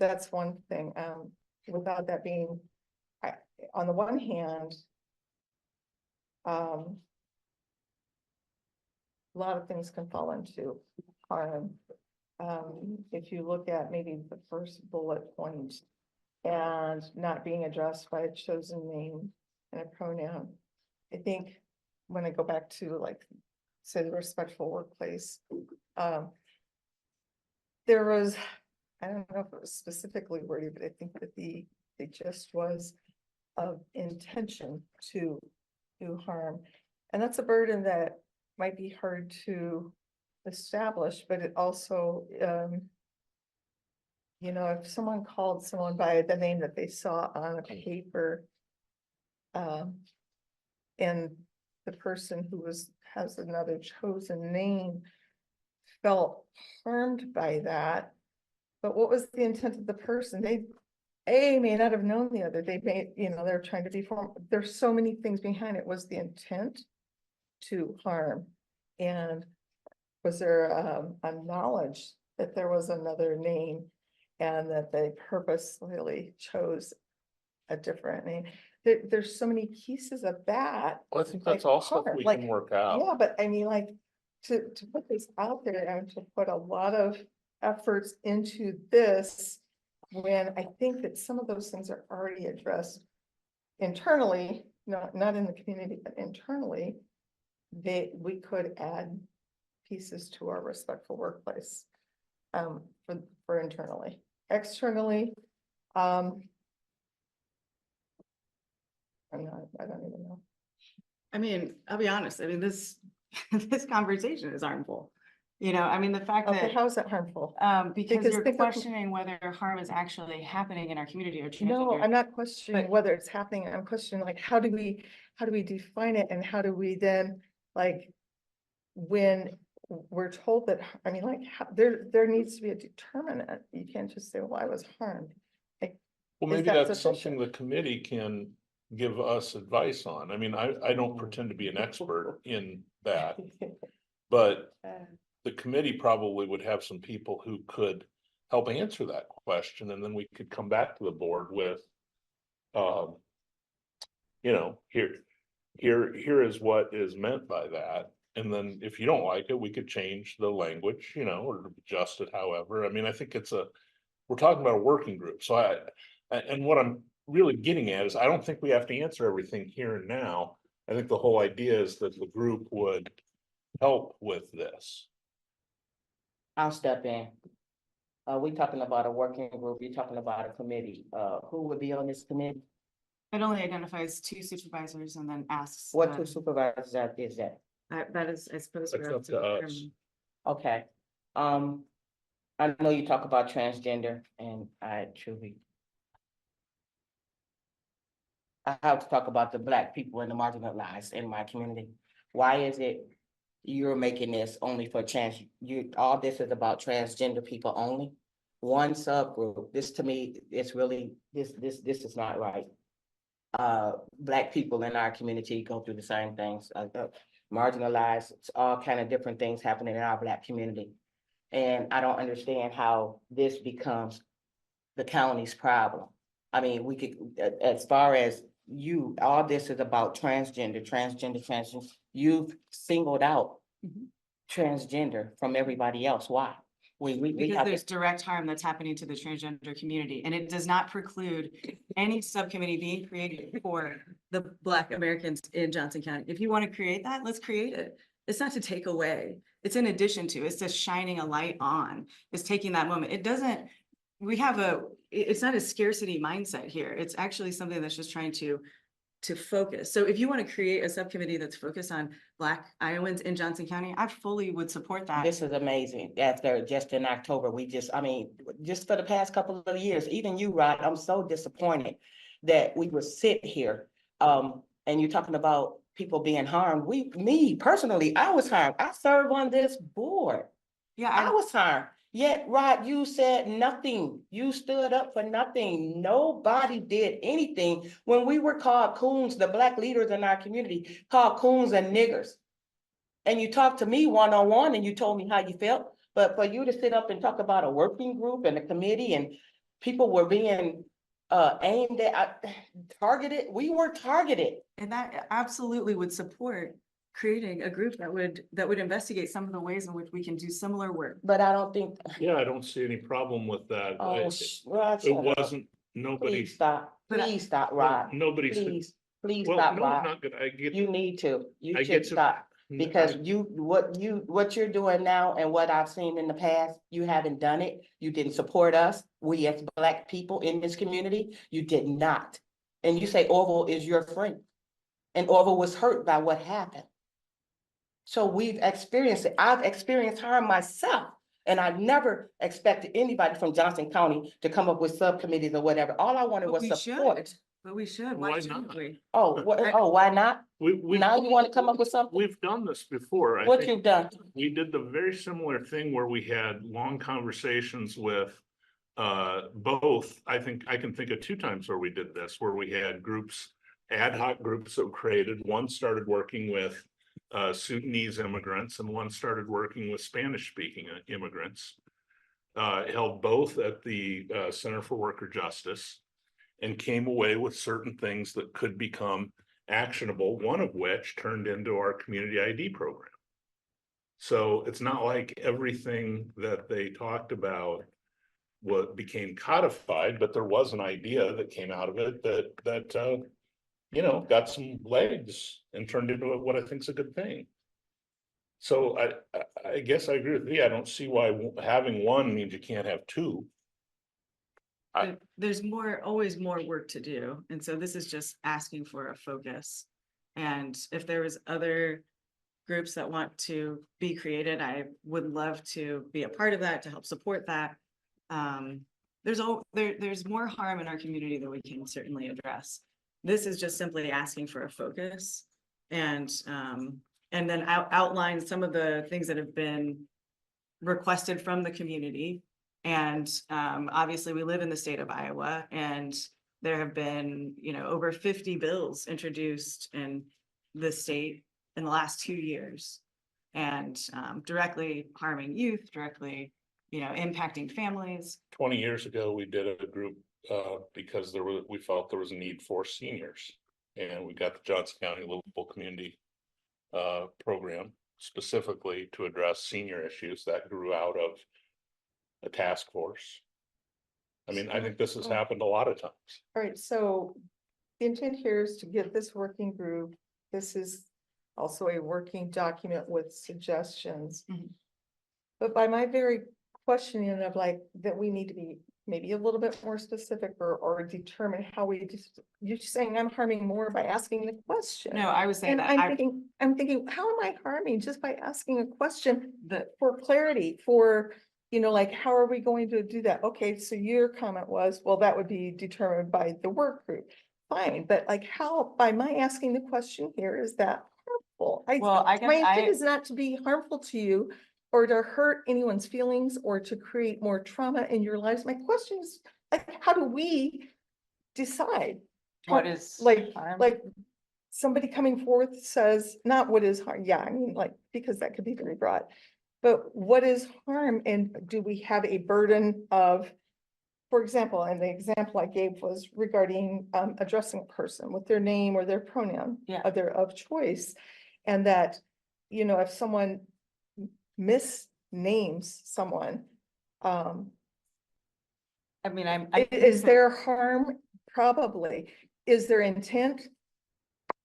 that's one thing, without that being, on the one hand, a lot of things can fall into harm. If you look at maybe the first bullet point and not being addressed by a chosen name and a pronoun, I think when I go back to like, say, the respectful workplace, there was, I don't know if it was specifically worded, but I think that the gist was of intention to do harm. And that's a burden that might be hard to establish, but it also, if someone called someone by the name that they saw on a paper, and the person who has another chosen name felt harmed by that, but what was the intent of the person? They may not have known the other. They may, they're trying to be formal. There's so many things behind it. Was the intent to harm? And was there a knowledge that there was another name and that they purposely chose a different name? There's so many pieces of that. Well, I think that's all stuff we can work out. Yeah, but I mean, like, to put this out there and to put a lot of efforts into this, when I think that some of those things are already addressed internally, not in the community, but internally, we could add pieces to our respectful workplace, for internally. Externally, I don't even know. I mean, I'll be honest. I mean, this this conversation is harmful. I mean, the fact that how is that harmful? because you're questioning whether harm is actually happening in our community or transgender. No, I'm not questioning whether it's happening. I'm questioning, like, how do we define it, and how do we then, like, when we're told that, I mean, like, there needs to be a determinant. You can't just say, well, I was harmed. Like, well, maybe that's something the committee can give us advice on. I mean, I don't pretend to be an expert in that, but the committee probably would have some people who could help answer that question, and then we could come back to the board with, here is what is meant by that. And then if you don't like it, we could change the language, or adjust it however. I mean, I think we're talking about a working group. So and what I'm really getting at is, I don't think we have to answer everything here and now. I think the whole idea is that the group would help with this. I'll step in. We talking about a working group, you're talking about a committee. Who would be on this committee? It only identifies 2 supervisors and then asks. What 2 supervisors is that? That is, I suppose. That's up to us. Okay. I know you talk about transgender, and I have to talk about the Black people and the marginalized in my community. Why is it you're making this only for all this is about transgender people only? One subgroup. This, to me, it's really, this is not right. Black people in our community go through the same things. Marginalized, it's all kind of different things happening in our Black community. And I don't understand how this becomes the county's problem. I mean, we could, as far as all this is about transgender. You've singled out transgender from everybody else. Why? Because there's direct harm that's happening to the transgender community, and it does not preclude any subcommittee being created for the Black Americans in Johnson County. If you want to create that, let's create it. It's not to take away. It's in addition to. It's just shining a light on. It's taking that moment. It doesn't. It's not a scarcity mindset here. It's actually something that's just trying to focus. So if you want to create a subcommittee that's focused on Black Iowans in Johnson County, I fully would support that. This is amazing. After just in October, just for the past couple of years, even you, Rod, I'm so disappointed that we would sit here. And you're talking about people being harmed. Me personally, I was harmed. I serve on this board. Yeah, I was harmed. Yet, Rod, you said nothing. You stood up for nothing. Nobody did anything when we were called coons, the Black leaders in our community called coons and niggers. And you talked to me one-on-one and you told me how you felt. But for you to sit up and talk about a working group and a committee and people were being aimed at, targeted, we were targeted. And that absolutely would support creating a group that would investigate some of the ways in which we can do similar work. But I don't think, Yeah, I don't see any problem with that. oh, Rod, It shut up. wasn't, nobody, Please stop, But I- please stop, Rod, nobody said, please, please well, stop, no, I'm Rod. not gonna, I get. You need to, you I should get to- stop. Because I- what you're doing now and what I've seen in the past, you haven't done it. You didn't support us. We as Black people in this community, you did not. And you say Orville is your friend. And Orville was hurt by what happened. So we've experienced it. I've experienced harm myself. And I never expected anybody from Johnson County to come up with subcommittees or whatever. All I wanted But was we support. should. But we should, Why why shouldn't not? we? Why not? We, Now you want to come up with something? we've done this before. I What think you've done? we did the very similar thing where we had long conversations with both. I think I can think of 2 times where we did this, where we had groups, ad hoc groups that were created. One started working with Sudanese immigrants and one started working with Spanish speaking immigrants. Held both at the Center for Worker Justice and came away with certain things that could become actionable, one of which turned into our community ID program. So it's not like everything that they talked about what became codified, but there was an idea that came out of it that you know, got some legs and turned into what I think is a good thing. So I guess I agree with you. I don't see why having one means you can't have 2. There's always more work to do. And so this is just asking for a focus. And if there was other groups that want to be created, I would love to be a part of that, to help support that. There's more harm in our community that we can certainly address. This is just simply asking for a focus and then outline some of the things that have been requested from the community. And obviously we live in the state of Iowa, and there have been, over 50 bills introduced in the state in the last 2 years. And directly harming youth, directly, impacting families. 20 years ago, we did a group because we felt there was a need for seniors. And we got the Johnson County Livable Community program specifically to address senior issues that grew out of a task force. I mean, I think this has happened a lot of times. All right, so the intent here is to get this working group. This is also a working document with suggestions. Mhm. But by my very questioning of that we need to be maybe a little bit more specific or determine how you're saying I'm harming more by asking the question. No, I was saying And that I'm thinking, how am I harming just by asking a question the for clarity, for, how are we going to do that? Okay, so your comment was, well, that would be determined by the work group. Fine, but how, by my asking the question here, is that harmful? Well, I guess My intent is not to be harmful to you or to hurt anyone's feelings or to create more trauma in your lives. My question is, how do we decide? what is harm? Like somebody coming forth says, not what is harm, yeah, I mean, because that could be very broad. But what is harm, and do we have a burden of, for example, and the example I gave was regarding addressing a person with their name or their pronoun of choice. And that, if someone misnames someone, I mean, is there harm? Probably. Is there intent?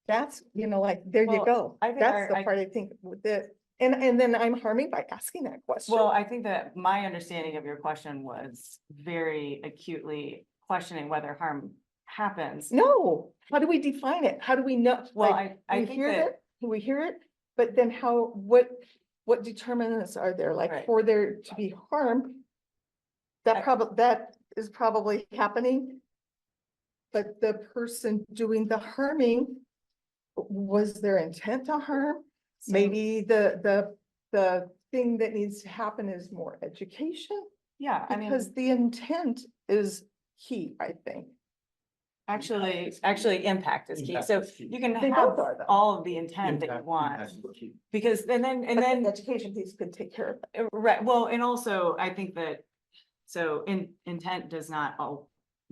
That's, there you Well, go. I think That's the part I think with it. And then I'm harming by asking that question. Well, I think that my understanding of your question was very acutely questioning whether harm happens. No, how do we define it? How do we know? Well, Like, I we think hear that, it, we hear it, but then what determinants are there, Right. for there to be harm? That is probably happening. But the person doing the harming, was their intent to harm? so- Maybe the thing that needs to happen is more education, yeah, I mean, because the intent is key, I think. actually impact is key. Impact So is key. you can They have both are, though. all of the intent that you want, because, and But then, the education piece could take care of it. right, well, and also I think that So intent does not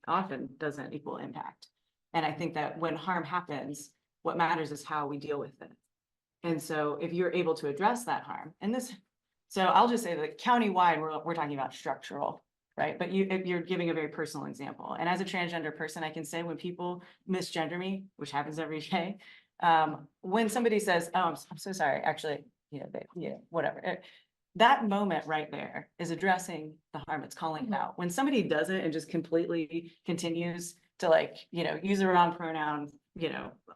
often doesn't equal impact. And I think that when harm happens, what matters is how we deal with it. And so if you're able to address that harm, and this, so I'll just say that countywide, we're talking about structural, right? But if you're giving a very personal example, and as a transgender person, I can say when people misgender me, which happens every day, when somebody says, "Oh, I'm so sorry," actually, whatever. That moment right there is addressing the harm it's calling out. When somebody does it and just completely continues to use the wrong pronoun,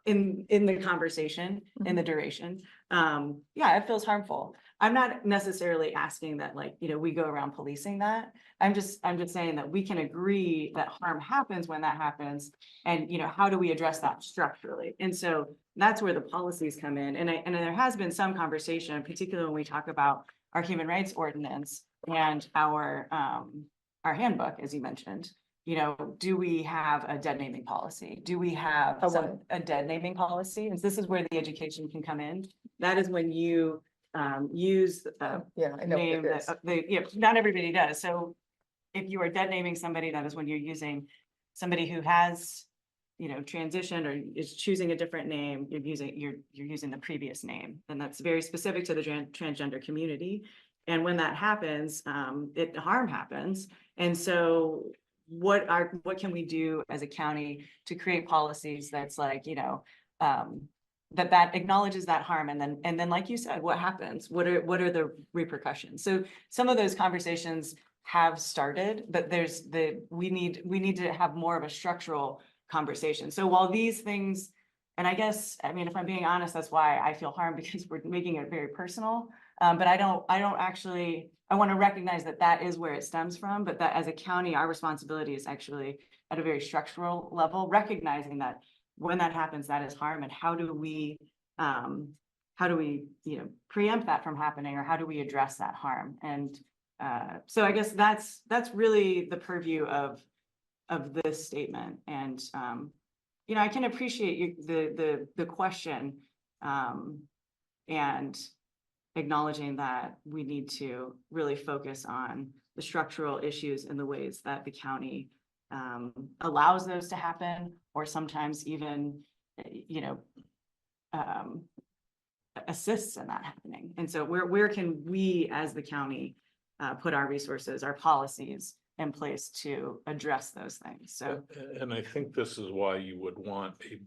in the conversation, in the duration, yeah, it feels harmful. I'm not necessarily asking that we go around policing that. I'm just saying that we can agree that harm happens when that happens. And, how do we address that structurally? And so that's where the policies come in. And there has been some conversation, particularly when we talk about our human rights ordinance and our handbook, as you mentioned. Do we have a dead naming policy? Do we have a dead naming policy? And this is where the education can come in. That is when you use Yeah, I know name what it is. not everybody does. So if you are dead naming somebody, that is when you're using somebody who has transitioned or is choosing a different name. You're using the previous name, and that's very specific to the transgender community. And when that happens, harm happens. And so what can we do as a county to create policies that's that acknowledges that harm, and then like you said, what happens? What are the repercussions? So some of those conversations have started, but we need to have more of a structural conversation. So while these things, and I guess, if I'm being honest, that's why I feel harmed, because we're making it very personal. But I want to recognize that is where it stems from, but that as a county, our responsibility is actually at a very structural level, recognizing that when that happens, that is harm, and how do we preempt that from happening, or how do we address that harm? And so I guess that's really the purview of this statement. And I can appreciate the question, and acknowledging that we need to really focus on the structural issues in the ways that the county allows those to happen, or sometimes even assists in that happening. And so where can we as the county put our resources, our policies in place to address those things? So, and I think this is why you would want a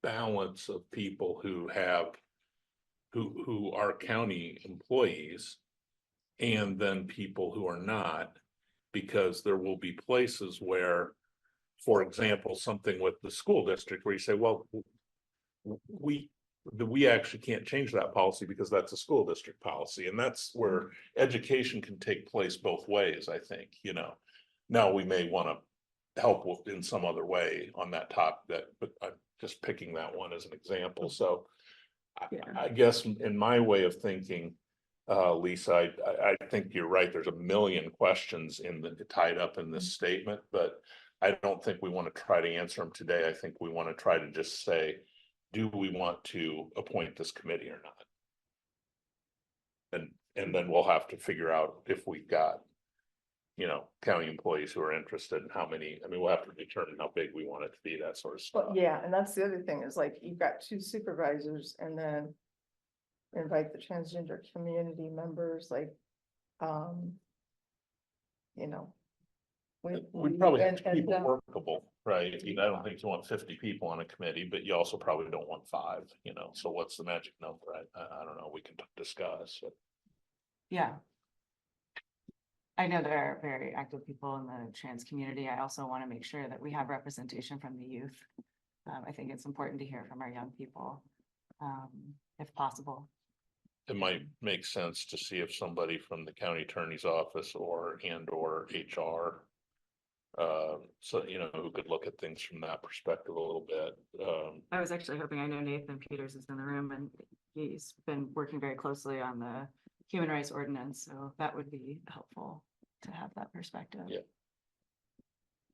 balance of people who are county employees, and then people who are not, because there will be places where, for example, something with the school district where you say, well, we actually can't change that policy because that's a school district policy. And that's where education can take place both ways, I think. Now we may want to help in some other way on that topic, but I'm just picking that one as an example. So I guess in my way of thinking, Lisa, I think you're right. There's a million questions tied up in this statement, but I don't think we want to try to answer them today. I think we want to try to just say, do we want to appoint this committee or not? And then we'll have to figure out if we've got, county employees who are interested, and how many. We'll have to determine how big we want it to be, that sort of stuff. But yeah, and that's the other thing, is you've got 2 supervisors, and then invite the transgender community members, We probably have to keep it workable, right? I don't think you want 50 people on a committee, but you also probably don't want 5, so what's the magic number? I don't know, we can discuss. yeah. I know there are very active people in the trans community. I also want to make sure that we have representation from the youth. I think it's important to hear from our young people, if possible. It might make sense to see if somebody from the county attorney's office or HR, so, who could look at things from that perspective a little bit. I was actually hoping, I know Nathan Peters is in the room, and he's been working very closely on the human rights ordinance, so that would be helpful to have that perspective. Yeah.